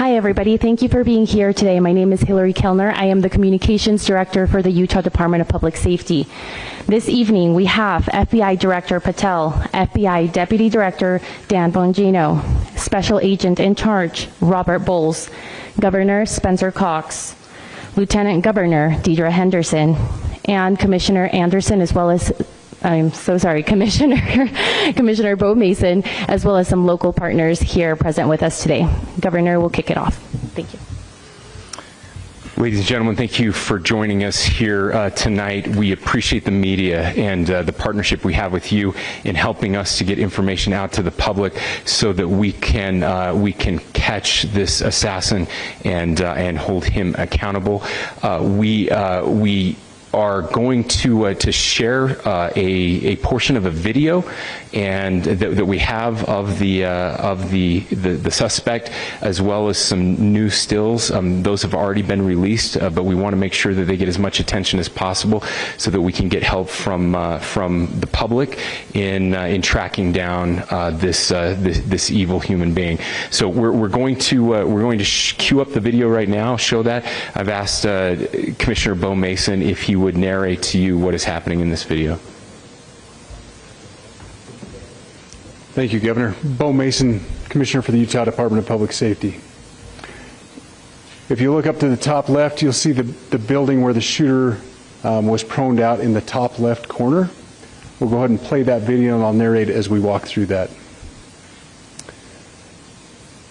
Hi, everybody. Thank you for being here today. My name is Hillary Kellner. I am the Communications Director for the Utah Department of Public Safety. This evening, we have FBI Director Patel, FBI Deputy Director Dan Bongino, Special Agent in Charge Robert Bowles, Governor Spencer Cox, Lieutenant Governor Deidre Henderson, and Commissioner Anderson, as well as Commissioner Bo Mason, as well as some local partners here present with us today. Governor will kick it off. Thank you. Ladies and gentlemen, thank you for joining us here tonight. We appreciate the media and the partnership we have with you in helping us to get information out to the public so that we can catch this assassin and hold him accountable. We are going to share a portion of a video and that we have of the suspect, as well as some new stills. Those have already been released, but we want to make sure that they get as much attention as possible so that we can get help from the public in tracking down this evil human being. So we're going to cue up the video right now. Show that. I've asked Commissioner Bo Mason if he would narrate to you what is happening in this video. Thank you, Governor. Bo Mason, Commissioner for the Utah Department of Public Safety. If you look up to the top left, you'll see the building where the shooter was proned out in the top left corner. We'll go ahead and play that video and I'll narrate as we walk through that.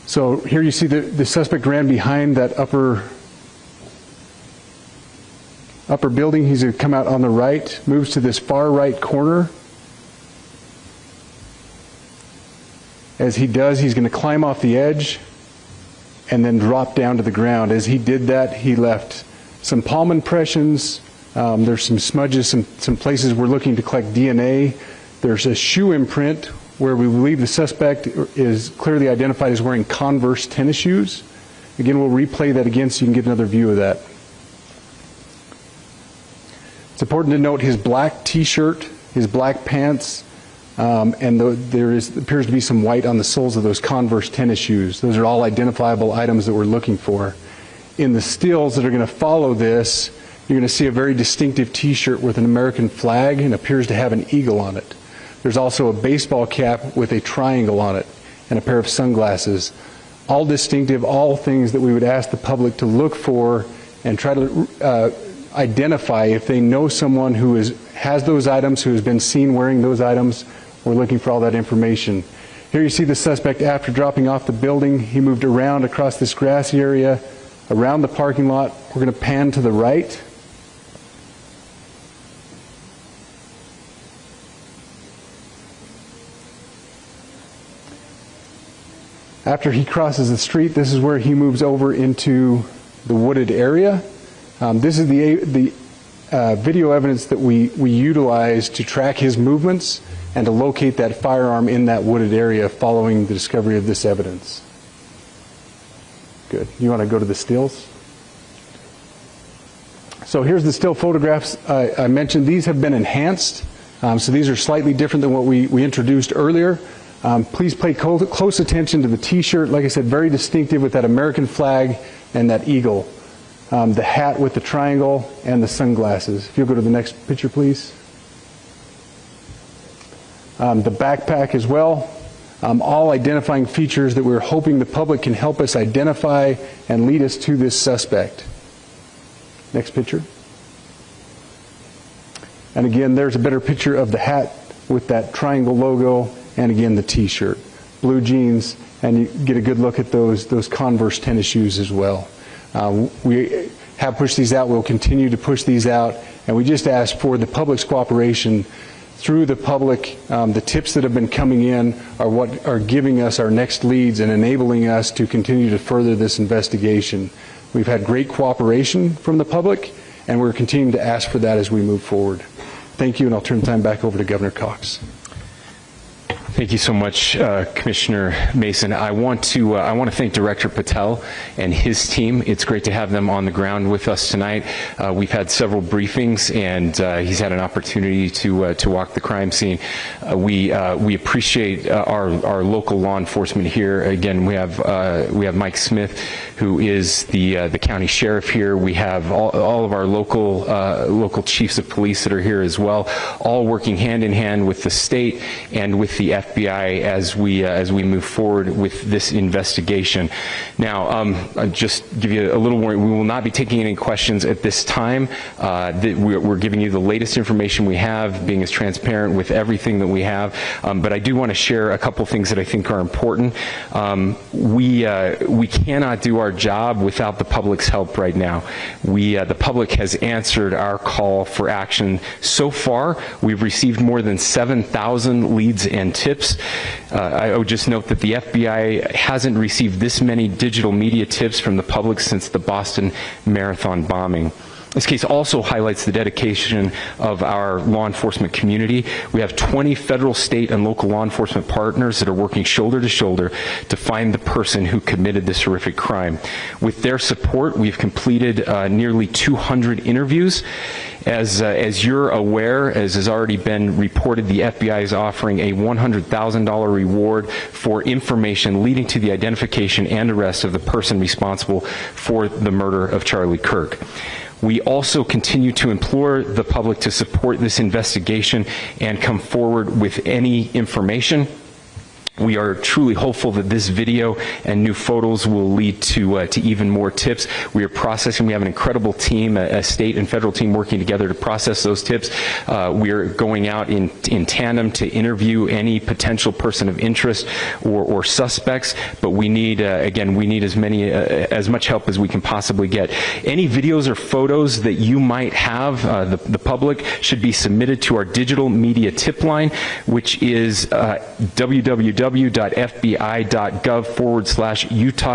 So here you see the suspect ran behind that upper building. He's going to come out on the right, moves to this far right corner. As he does, he's going to climb off the edge and then drop down to the ground. As he did that, he left some palm impressions. There's some smudges, some places we're looking to collect DNA. There's a shoe imprint where we believe the suspect is clearly identified as wearing Converse tennis shoes. Again, we'll replay that again so you can get another view of that. It's important to note his black t-shirt, his black pants, and there appears to be some white on the soles of those Converse tennis shoes. Those are all identifiable items that we're looking for. In the stills that are going to follow this, you're going to see a very distinctive t-shirt with an American flag and appears to have an eagle on it. There's also a baseball cap with a triangle on it and a pair of sunglasses. All distinctive, all things that we would ask the public to look for and try to identify if they know someone who has those items, who has been seen wearing those items. We're looking for all that information. Here you see the suspect after dropping off the building. He moved around across this grassy area, around the parking lot. We're going to pan to the right. After he crosses the street, this is where he moves over into the wooded area. This is the video evidence that we utilize to track his movements and to locate that firearm in that wooded area following the discovery of this evidence. Good. You want to go to the stills? So here's the still photographs I mentioned. These have been enhanced, so these are slightly different than what we introduced earlier. Please pay close attention to the t-shirt. Like I said, very distinctive with that American flag and that eagle. The hat with the triangle and the sunglasses. If you'll go to the next picture, please. The backpack as well. All identifying features that we're hoping the public can help us identify and lead us to this suspect. Next picture. And again, there's a better picture of the hat with that triangle logo, and again the t-shirt. Blue jeans, and you get a good look at those Converse tennis shoes as well. We have pushed these out. We'll continue to push these out, and we just ask for the public's cooperation through the public. The tips that have been coming in are what are giving us our next leads and enabling us to continue to further this investigation. We've had great cooperation from the public, and we're continuing to ask for that as we move forward. Thank you, and I'll turn the time back over to Governor Cox. Thank Thank you so much, Commissioner Mason. I want to thank Director Patel and his team. It's great to have them on the ground with us tonight. We've had several briefings, and he's had an opportunity to walk the crime scene. We appreciate our local law enforcement here. Again, we have Mike Smith, who is the county sheriff here. We have all of our local chiefs of police that are here as well, all working hand in hand with the state and with the FBI as we move forward with this investigation. Now, I'll just give you a little warning. We will not be taking any questions at this time. We're giving you the latest information we have, being as transparent with everything that we have. But I do want to share a couple things that I think are important. We cannot do our job without the public's help right now. The public has answered our call for action. So far, we've received more than 7,000 leads and tips. I would just note that the FBI hasn't received this many digital media tips from the public since the Boston Marathon bombing. This case also highlights the dedication of our law enforcement community. We have 20 federal, state, and local law enforcement partners that are working shoulder to shoulder to find the person who committed this horrific crime. With their support, we've completed nearly 200 interviews. As you're aware, as has already been reported, the FBI is offering a $100,000 reward for information leading to the identification and arrest of the person responsible for the murder of Charlie Kirk. We also continue to implore the public to support this investigation and come forward with any information. We are truly hopeful that this video and new photos will lead to even more tips. We are processing. We have an incredible team, a state and federal team working together to process those tips. We are going out in tandem to interview any potential person of interest or suspects. But we need, again, we need as much help as we can possibly get. Any videos or photos that you might have, the public, should be submitted to our digital media tip line, which is www.fbi.gov/Utah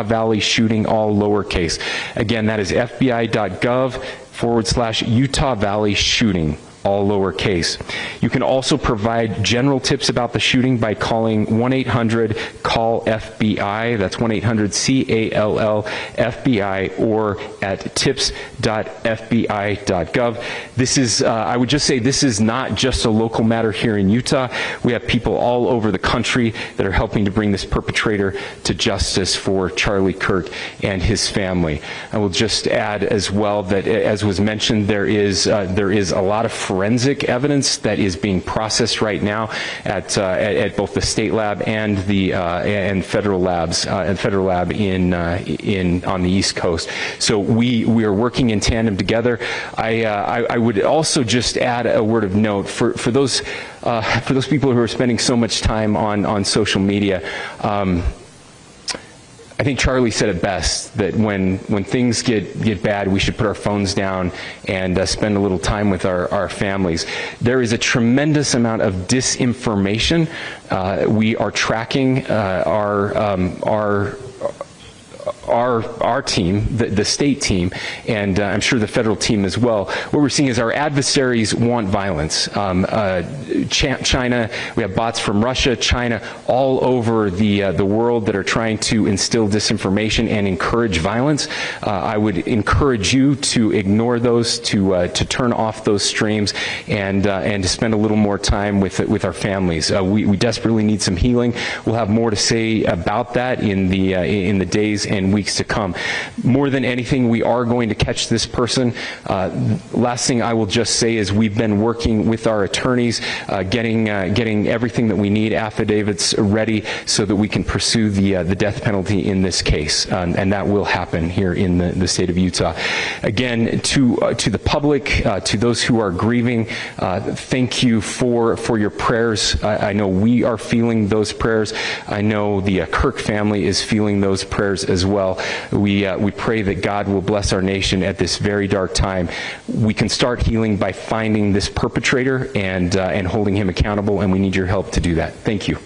Valley shooting, all lowercase. Again, that is fbi.gov/Utah Valley shooting, all lowercase. You can also provide general tips about the shooting by calling 1-800-CALL-FBI. That's 1-800-CALL-FBI, or at tips.fbi.gov. This is, I would just say, this is not just a local matter here in Utah. We have people all over the country that are helping to bring this perpetrator to justice for Charlie Kirk and his family. I will just add as well that, as was mentioned, there is a lot of forensic evidence that is being processed right now at both the state lab and the federal labs, federal lab on the East Coast. So we are working in tandem together. I would also just add a word of note for those people who are spending so much time on social media. I think Charlie said it best, that when things get bad, we should put our phones down and spend a little time with our families. There is a tremendous amount of disinformation. We are tracking our team, the state team, and I'm sure the federal team as well. What we're seeing is our adversaries want violence. China, we have bots from Russia, China, all over the world that are trying to instill disinformation and encourage violence. I would encourage you to ignore those, to turn off those streams, and to spend a little more time with our families. We desperately need some healing. We'll have more to say about that in the days and weeks to come. More than anything, we are going to catch this person. Last thing I will just say is we've been working with our attorneys, getting everything that we need, affidavits ready, so that we can pursue the death penalty in this case, and that will happen here in the state of Utah. Again, to the public, to those who are grieving, thank you for your prayers. I know we are feeling those prayers. I know the Kirk family is feeling those prayers as well. We pray that God will bless our nation at this very dark time. We can start healing by finding this perpetrator and holding him accountable, and we need your help to do that. Thank you.